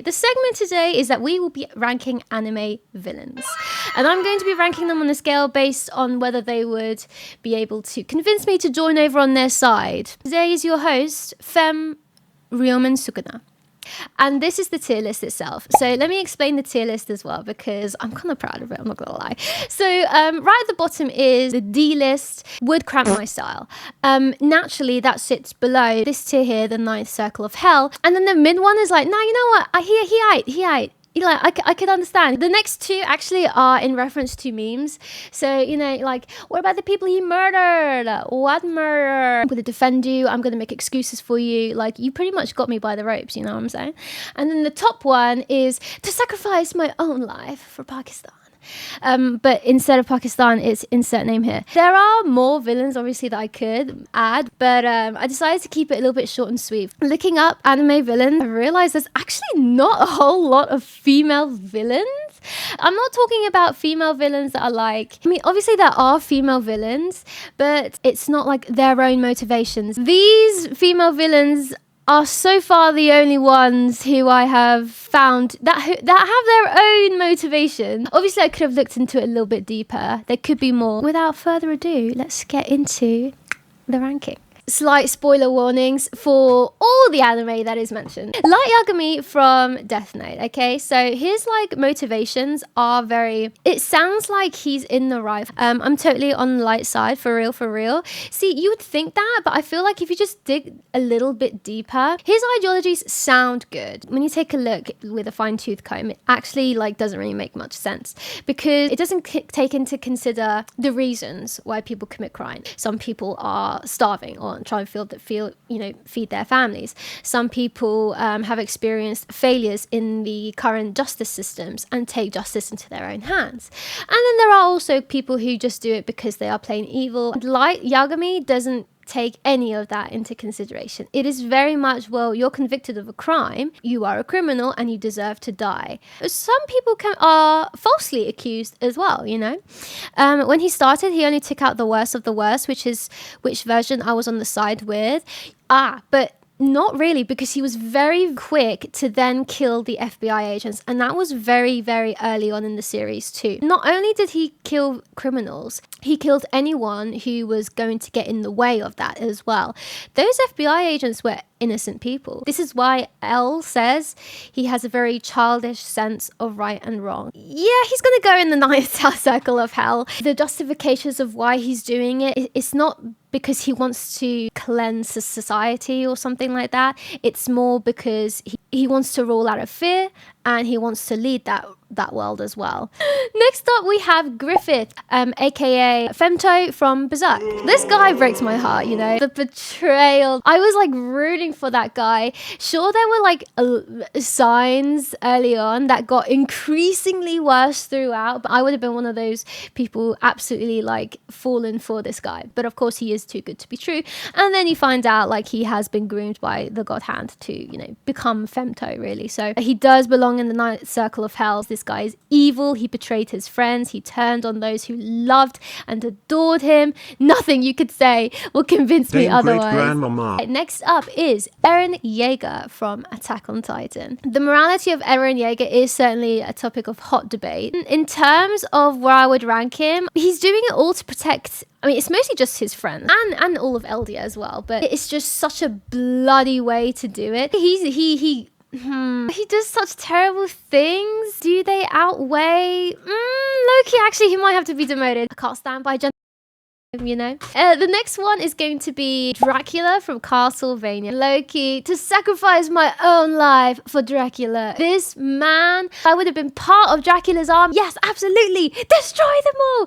the segment today is that we will be ranking anime villains. And I'm going to be ranking them on a scale based on whether they would be able to convince me to join over on their side. Today is your host, Fem Ryomen Sukuna. And this is the tier list itself. So let me explain the tier list as well, because I'm kind of proud of it, I'm not gonna lie. So right at the bottom is the D list, would cramp my style. Naturally that sits below this tier here, the 9th circle of hell. And then the mid one is like, nah, you know what, he aight. Like, I could understand. The next two actually are in reference to memes. So, you know, like, what about the people he murdered? What murder? I'm going to defend you. I'm going to make excuses for you. Like, you pretty much got me by the ropes, you know what I'm saying? And then the top one is to sacrifice my own life for Pakistan. But instead of Pakistan, it's insert name here. There are more villains, obviously, that I could add, but I decided to keep it a little bit short and sweet. Looking up anime villains, I realized there's actually not a whole lot of female villains. I'm not talking about female villains that are like, I mean, obviously there are female villains, but it's not like their own motivations. These female villains are so far the only ones who I have found that have their own motivation. Obviously, I could have looked into it a little bit deeper. There could be more. Without further ado, let's get into the ranking. Slight spoiler warnings for all the anime that is mentioned. Light Yagami from Death Note, okay? So his like motivations are very, it sounds like he's in the right. I'm totally on the light side, for real. See, you would think that, but I feel like if you just dig a little bit deeper, his ideologies sound good. When you take a look with a fine-tooth comb, it actually like doesn't really make much sense, because it doesn't take into consider the reasons why people commit crime. Some people are starving or try and feed their families. Some people have experienced failures in the current justice systems and take justice into their own hands. And then there are also people who just do it because they are plain evil. Light Yagami doesn't take any of that into consideration. It is very much, well, you're convicted of a crime, you are a criminal, and you deserve to die. Some people are falsely accused as well, you know. When he started, he only took out the worst of the worst, which is which version I was on the side with. But not really, because he was very quick to then kill the FBI agents, and that was very, very early on in the series too. Not only did he kill criminals, he killed anyone who was going to get in the way of that as well. Those FBI agents were innocent people. This is why L says he has a very childish sense of right and wrong. Yeah, he's gonna go in the 9th circle of hell. The justifications of why he's doing it's not because he wants to cleanse the society or something like that. It's more because he wants to rule out of fear, and he wants to lead that world as well. Next up, we have Griffith, aka Femto from Berserk. This guy breaks my heart, you know. The betrayal. I was like rooting for that guy. Sure, there were like signs early on that got increasingly worse throughout, but I would have been one of those people absolutely like fallen for this guy. But of course, he is too good to be true. And then you find out like he has been groomed by the God Hand to, you know, become Femto, really. So he does belong in the 9th circle of hell. This guy is evil. He betrayed his friends. He turned on those who loved and adored him. Nothing you could say will convince me otherwise. Next up is Eren Yaeger from Attack on Titan. The morality of Eren Yaeger is certainly a topic of hot debate. In terms of where I would rank him, he's doing it all to protect, I mean, it's mostly just his friends and all of Eldia as well, but it's just such a bloody way to do it. He does such terrible things. Do they outweigh? Loki, actually, he might have to be demoted. I can't stand by you know. The next one is going to be Dracula from Castlevania. Loki, to sacrifice my own life for Dracula. This man, I would have been part of Dracula's army. Yes, absolutely. Destroy them all.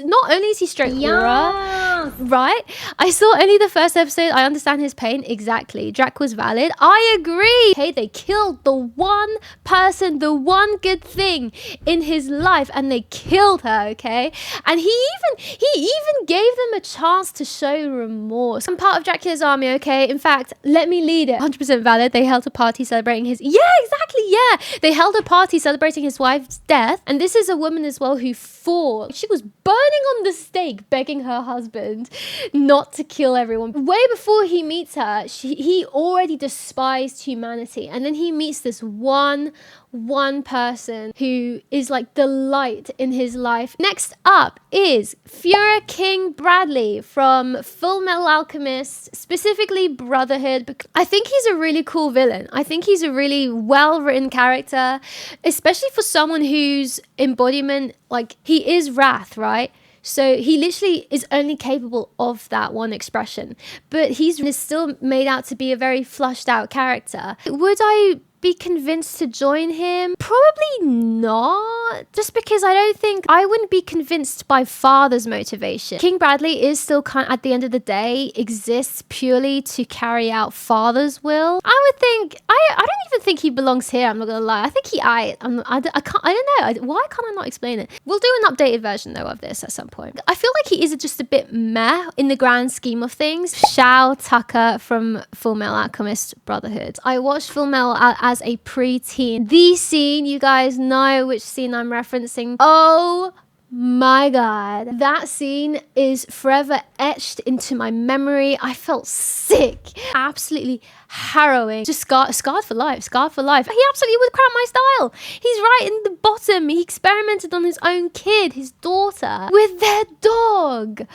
Not only is he straight horror, right? I saw only the first episode. I understand his pain. Exactly. Drac was valid. I agree. Hey, they killed the one person, the one good thing in his life, and they killed her, okay? And he even gave them a chance to show remorse. I'm part of Dracula's army, okay? In fact, let me lead it. 100% valid. They held a party celebrating his... Yeah, exactly. Yeah, they held a party celebrating his wife's death. And this is a woman as well who fought. She was burning on the stake, begging her husband not to kill everyone. Way before he meets her, he already despised humanity. And then he meets this one person who is like the light in his life. Next up is Fuhrer King Bradley from Full Metal Alchemist, specifically Brotherhood. I think he's a really cool villain. I think he's a really well-written character, especially for someone whose embodiment, like, he is wrath, right? So he literally is only capable of that one expression, but he's still made out to be a very flushed out character. Would I be convinced to join him? Probably not, just because I wouldn't be convinced by father's motivation. King Bradley is still kind of, at the end of the day, exists purely to carry out father's will. I would think, I don't even think he belongs here, I'm not gonna lie. I think I don't know, why can't I not explain it? We'll do an updated version though of this at some point. I feel like he is just a bit meh in the grand scheme of things. Shou Tucker from Full Metal Alchemist Brotherhood. I watched Full Metal as a pre-teen. The scene, you guys know which scene I'm referencing. Oh my god, that scene is forever etched into my memory. I felt sick, absolutely harrowing, just scarred for life. He absolutely would cramp my style. He's right in the bottom. He experimented on his own kid, his daughter, with their dog.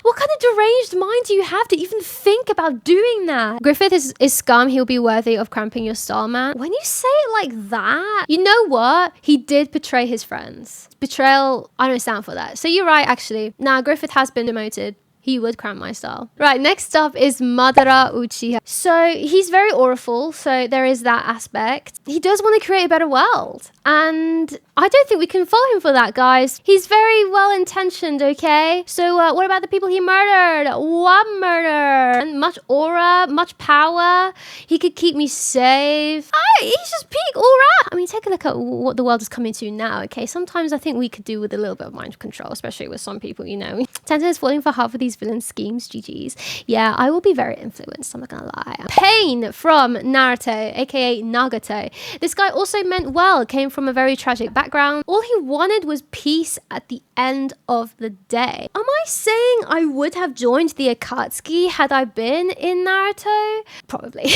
What kind of deranged mind do you have to even think about doing that? Griffith is scum. He'll be worthy of cramping your style, man. When you say it like that, you know what? He did betray his friends. Betrayal, I don't stand for that. So you're right, actually. Now, Griffith has been demoted. He would cramp my style. Right, next up is Madara Uchiha. So he's very auriful, so there is that aspect. He does want to create a better world. And I don't think we can fault him for that, guys. He's very well-intentioned, okay? So what about the people he murdered? What murder? And much aura, much power. He could keep me safe. He's just peak aura. I mean, take a look at what the world is coming to now, okay? Sometimes I think we could do with a little bit of mind control, especially with some people, you know. Tenten is falling for half of these villain schemes, GG's. Yeah, I will be very influenced, I'm not gonna lie. Pain from Naruto, aka Nagato. This guy also meant well, came from a very tragic background. All he wanted was peace at the end of the day. Am I saying I would have joined the Akatsuki had I been in Naruto? Probably.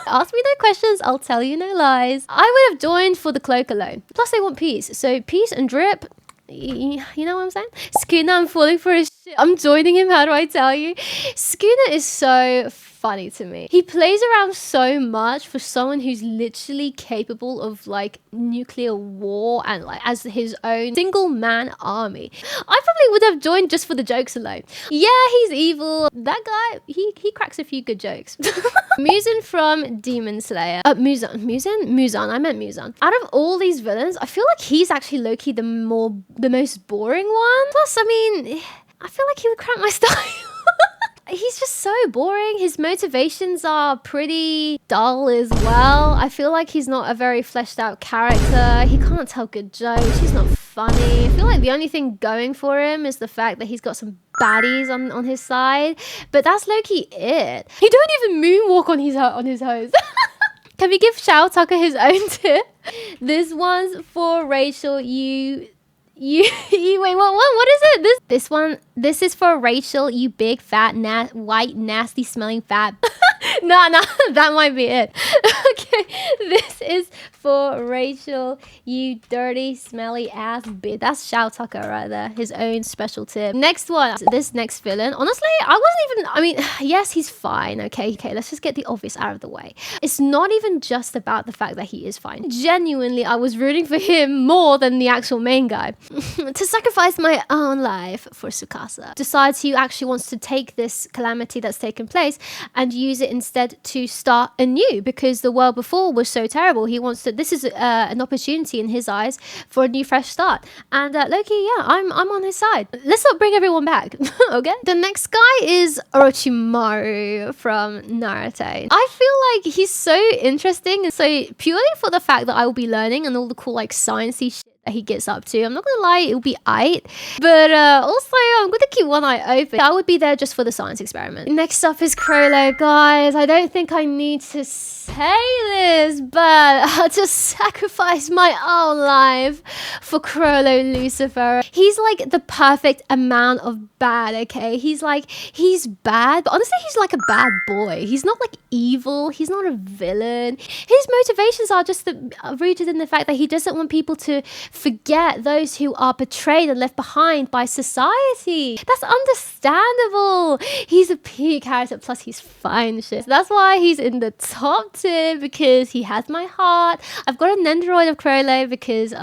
Ask me no questions, I'll tell you no lies. I would have joined for the cloak alone. Plus they want peace, so peace and drip, you know what I'm saying? Sukuna, I'm falling for his shit. I'm joining him, how do I tell you? Sukuna is so funny to me. He plays around so much for someone who's literally capable of like nuclear war and like as his own single man army. I probably would have joined just for the jokes alone. Yeah, he's evil. That guy, he cracks a few good jokes. Muzan from Demon Slayer. Muzan. I meant Muzan. Out of all these villains, I feel like he's actually low-key the most boring one. Plus, I mean, I feel like he would cramp my style. He's just so boring. His motivations are pretty dull as well. I feel like he's not a very fleshed out character. He can't tell good jokes. He's not funny. I feel like the only thing going for him is the fact that he's got some baddies on his side. But that's low-key it. He don't even moonwalk on his hose. Can we give Shou Tucker his own tip? This one's for Rachel. Wait, what is it? This is for Rachel, you big fat white nasty smelling fat. No, that might be it. Okay, this is for Rachel, you dirty smelly ass bitch. That's Shou Tucker right there, his own special tip. Next one, this next villain, honestly, yes, he's fine. Okay, let's just get the obvious out of the way. It's not even just about the fact that he is fine. Genuinely, I was rooting for him more than the actual main guy. To sacrifice my own life for Tsukasa. Decides he actually wants to take this calamity that's taken place and use it instead to start anew, because the world before was so terrible. He wants to, this is an opportunity in his eyes for a new fresh start. And Loki, yeah, I'm on his side. Let's not bring everyone back. Okay, the next guy is Orochimaru from Naruto. I feel like he's so interesting, and so purely for the fact that I will be learning and all the cool like sciencey shit that he gets up to. I'm not gonna lie, it'll be aight. But also, I'm gonna keep one eye open. I would be there just for the science experiment. Next up is Chrollo, guys. I don't think I need to say this, but I'll just sacrifice my own life for Chrollo Lucifer. He's like the perfect amount of bad, okay? He's bad, but honestly, he's like a bad boy. He's not like evil. He's not a villain. His motivations are just rooted in the fact that he doesn't want people to forget those who are betrayed and left behind by society. That's understandable. He's a peak character, plus he's fine shit. So that's why he's in the top tier, because he has my heart. I've got an Nendoroid of Chrollo because,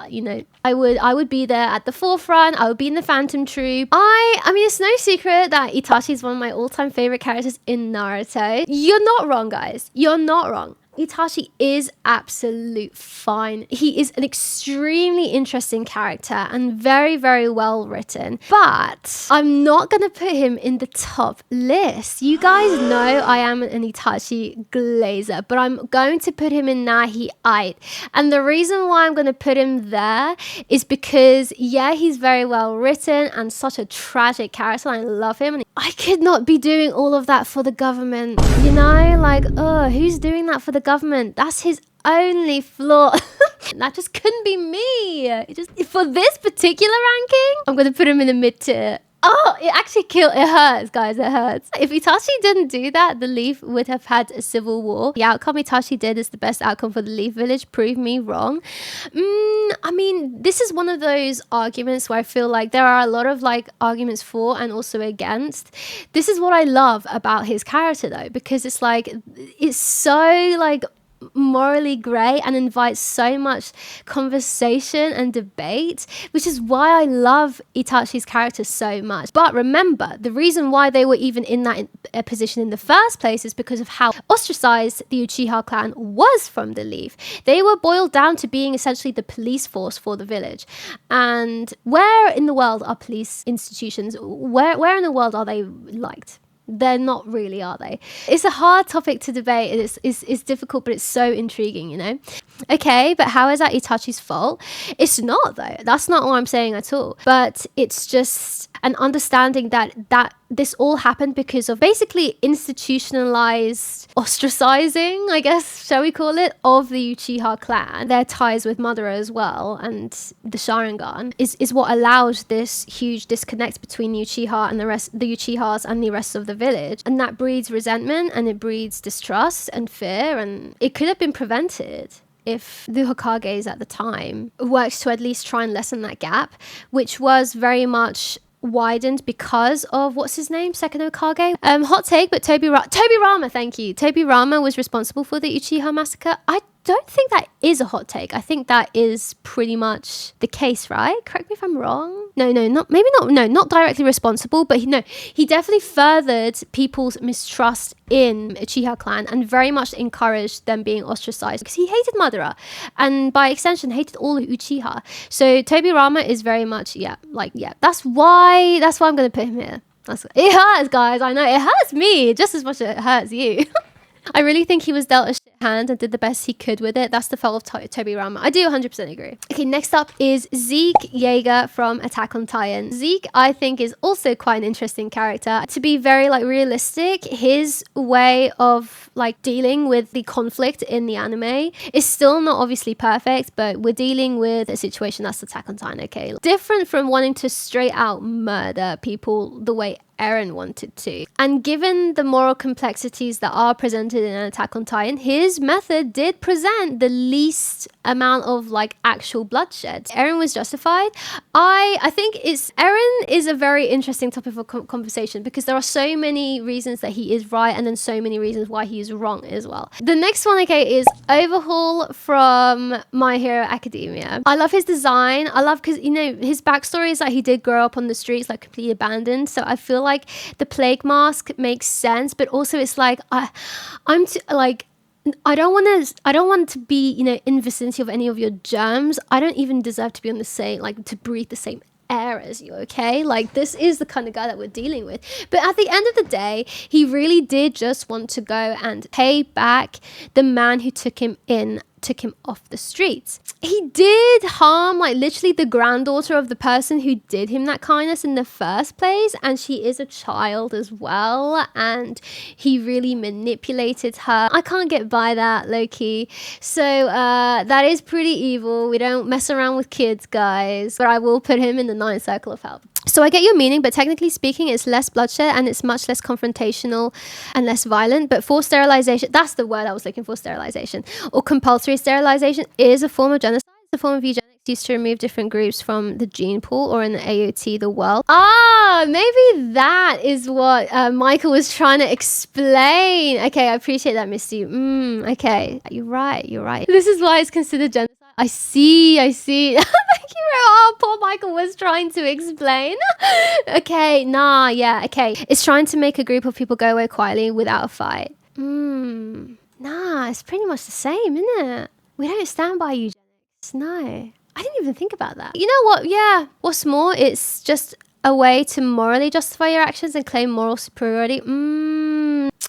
you know, I would be there at the forefront. I would be in the Phantom Troop. I mean, it's no secret that Itachi is one of my all-time favorite characters in Naruto. You're not wrong, guys. You're not wrong. Itachi is absolute fine. He is an extremely interesting character and very, very well written. But I'm not going to put him in the top list. You guys know I am an Itachi glazer, but I'm going to put him in Nahi Ait. And the reason why I'm going to put him there is because, yeah, he's very well written and such a tragic character. And I love him. And I could not be doing all of that for the government. You know, like, who's doing that for the government? That's his only flaw. That just couldn't be me. For this particular ranking, I'm going to put him in the mid tier. Oh, it actually killed. It hurts, guys. It hurts. If Itachi didn't do that, the Leaf would have had a civil war. The outcome Itachi did is the best outcome for the Leaf Village. Prove me wrong. I mean, this is one of those arguments where I feel like there are a lot of like arguments for and also against. This is what I love about his character, though, because it's like, it's so like morally grey and invites so much conversation and debate, which is why I love Itachi's character so much. But remember, the reason why they were even in that position in the first place is because of how ostracized the Uchiha clan was from the Leaf. They were boiled down to being essentially the police force for the village. And where in the world are police institutions? Where in the world are they liked? They're not really, are they? It's a hard topic to debate. It's difficult, but it's so intriguing, you know? Okay, but how is that Itachi's fault? It's not, though. That's not what I'm saying at all. But it's just an understanding that this all happened because of basically institutionalized ostracizing, I guess, shall we call it, of the Uchiha clan. Their ties with Madara as well, and the Sharingan is what allowed this huge disconnect between the Uchiha and the Uchihas and the rest of the village. And that breeds resentment, and it breeds distrust and fear, and it could have been prevented if the Hokages at the time worked to at least try and lessen that gap, which was very much widened because of what's his name, second Hokage. Hot take, but Toby Rama, thank you. Toby Rama was responsible for the Uchiha massacre. I don't think that is a hot take. I think that is pretty much the case, right? Correct me if I'm wrong. Not directly responsible, but he definitely furthered people's mistrust in Uchiha clan and very much encouraged them being ostracized because he hated Madara and by extension hated all of Uchiha. So Toby Rama is very much, that's why I'm going to put him here. It hurts, guys. I know it hurts me just as much as it hurts you. I really think he was dealt a shit hand and did the best he could with it. That's the fault of Toby Rama. I do 100% agree. Okay, next up is Zeke Yaeger from Attack on Titan. Zeke, I think, is also quite an interesting character. To be very realistic, his way of dealing with the conflict in the anime is still not obviously perfect, but we're dealing with a situation that's Attack on Titan, okay? Different from wanting to straight out murder people the way Eren wanted to. And given the moral complexities that are presented in Attack on Titan, his method did present the least amount of actual bloodshed. Eren was justified. I think Eren is a very interesting topic for conversation because there are so many reasons that he is right and then so many reasons why he is wrong as well. The next one, is Overhaul from My Hero Academia. I love his design. I love because, his backstory is that he did grow up on the streets, completely abandoned. So I feel like the plague mask makes sense, but also it's I don't want to be, in vicinity of any of your germs. I don't even deserve to be on the same, to breathe the same air as you, okay? This is the kind of guy that we're dealing with. But at the end of the day, he really did just want to go and pay back the man who took him in took him off the streets. He did harm like literally the granddaughter of the person who did him that kindness in the first place, and she is a child as well, and he really manipulated her. I can't get by that, low-key. So that is pretty evil. We don't mess around with kids, guys, but I will put him in the ninth circle of hell. So I get your meaning, but technically speaking, it's less bloodshed and it's much less confrontational and less violent. But forced sterilization, that's the word I was looking for, sterilization, or compulsory sterilization, is a form of genocide. It's a form of eugenics used to remove different groups from the gene pool, or in the AOT, the world. Ah, maybe that is what Michael was trying to explain. Okay, I appreciate that, Misty. Okay, you're right. This is why it's considered genocide. I see. Thank you. Oh, poor Michael was trying to explain. Okay, okay. It's trying to make a group of people go away quietly without a fight. It's pretty much the same, isn't it? We don't stand by eugenics. No, I didn't even think about that. You know what? Yeah, what's more, it's just a way to morally justify your actions and claim moral superiority.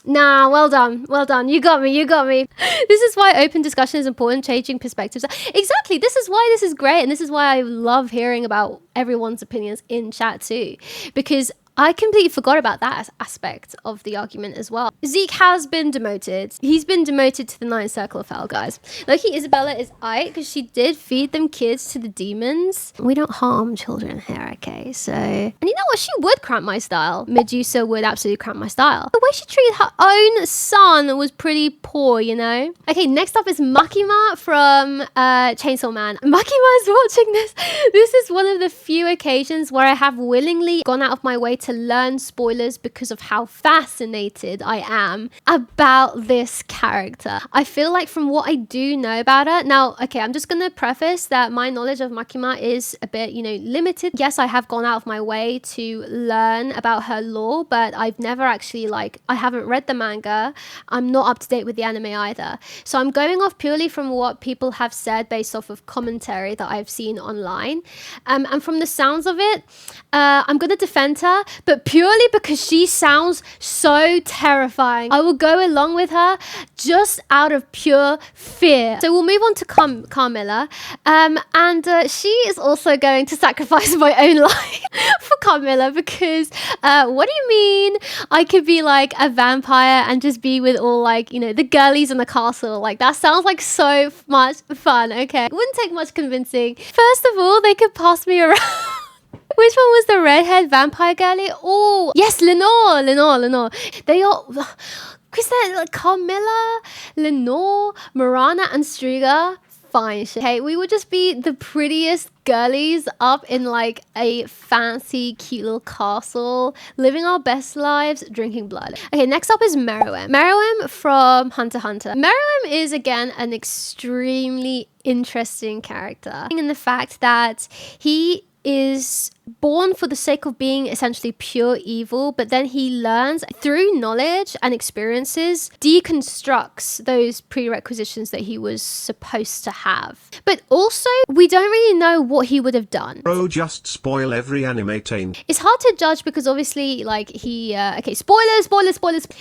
Well done. You got me. This is why open discussion is important, changing perspectives. Exactly. This is why this is great. And this is why I love hearing about everyone's opinions in chat too. Because I completely forgot about that aspect of the argument as well. Zeke has been demoted. He's been demoted to the ninth circle of hell, guys. Lucky Isabella is aight because she did feed them kids to the demons. We don't harm children here, okay? So, and you know what? She would cramp my style. Medusa would absolutely cramp my style. The way she treated her own son was pretty poor, you know? Okay, next up is Makima from Chainsaw Man. Makima is watching this. This is one of the few occasions where I have willingly gone out of my way to learn spoilers because of how fascinated I am about this character. I feel like from what I do know about her, now, okay, I'm just gonna preface that my knowledge of Makima is a bit, limited. Yes, I have gone out of my way to learn about her lore, but I've never actually, I haven't read the manga. I'm not up to date with the anime either. So I'm going off purely from what people have said based off of commentary that I've seen online. And from the sounds of it, I'm gonna defend her, but purely because she sounds so terrifying. I will go along with her just out of pure fear. So we'll move on to Carmilla. And she is also going to sacrifice my own life for Carmilla because what do you mean I could be like a vampire and just be with all the girlies in the castle? That sounds like so much fun, okay? It wouldn't take much convincing. First of all, they could pass me around. Which one was the redhead vampire girlie? Oh, yes, Lenore. They all... Carmilla, Lenore, Marana, and Striga. Fine shit. Hey, we would just be the prettiest girlies up in a fancy, cute little castle, living our best lives, drinking blood. Okay, next up is Meruem. Meruem from Hunter x Hunter. Meruem is, again, an extremely interesting character in the fact that he is born for the sake of being essentially pure evil, but then he learns through knowledge and experiences, deconstructs those prerequisitions that he was supposed to have. But also, we don't really know what he would have done. Bro, just spoil every anime tain. It's hard to judge because obviously, okay, spoilers.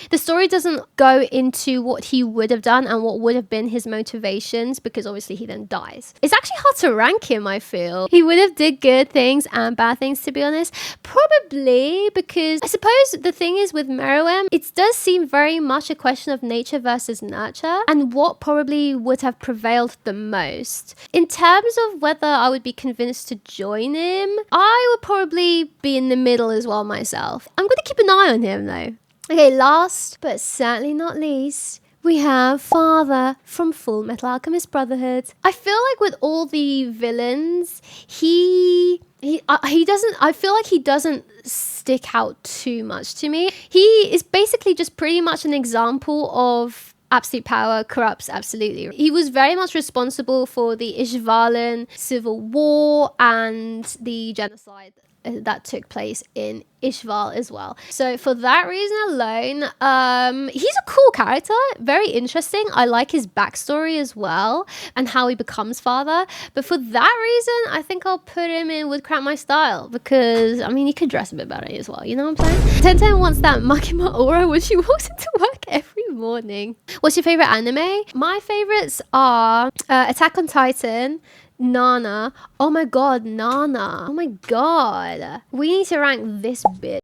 The story doesn't go into what he would have done and what would have been his motivations because obviously he then dies. It's actually hard to rank him, I feel. He would have did good things and bad things, to be honest. Probably because I suppose the thing is with Meruem, it does seem very much a question of nature versus nurture and what probably would have prevailed the most. In terms of whether I would be convinced to join him, I would probably be in the middle as well myself. I'm going to keep an eye on him though. Okay, last but certainly not least, we have Father from Full Metal Alchemist Brotherhood. I feel like with all the villains, he doesn't, I feel like he doesn't stick out too much to me. He is basically just pretty much an example of absolute power corrupts absolutely. He was very much responsible for the Ishvalan civil war and the genocide that took place in Ishval as well. So for that reason alone, he's a cool character, very interesting. I like his backstory as well and how he becomes father. But for that reason, I think I'll put him in with Cramp My Style because, I mean, he could dress a bit better as well, you know what I'm saying? Tenten wants that Makima aura when she walks into work every morning. What's your favorite anime? My favorites are Attack on Titan, Nana. Oh my god, Nana. Oh my god. We need to rank this bit.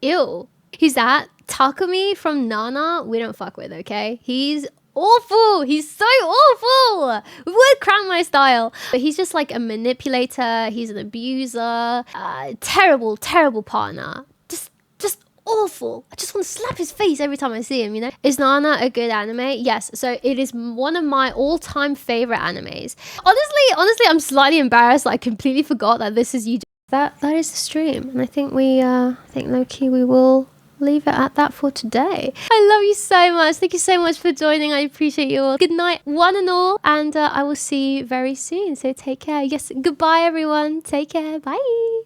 Ew. Who's that? Takumi from Nana? We don't fuck with, okay? He's awful. He's so awful. Would Cramp My Style. But he's just like a manipulator. He's an abuser. Terrible, terrible partner. Just awful. I just want to slap his face every time I see him, you know? Is Nana a good anime? Yes. So it is one of my all-time favorite animes. Honestly, I'm slightly embarrassed. I completely forgot that this is you. That is the stream. And I think low-key we will leave it at that for today. I love you so much. Thank you so much for joining. I appreciate you all. Good night, one and all. And I will see you very soon. So take care. Yes, goodbye, everyone. Take care. Bye.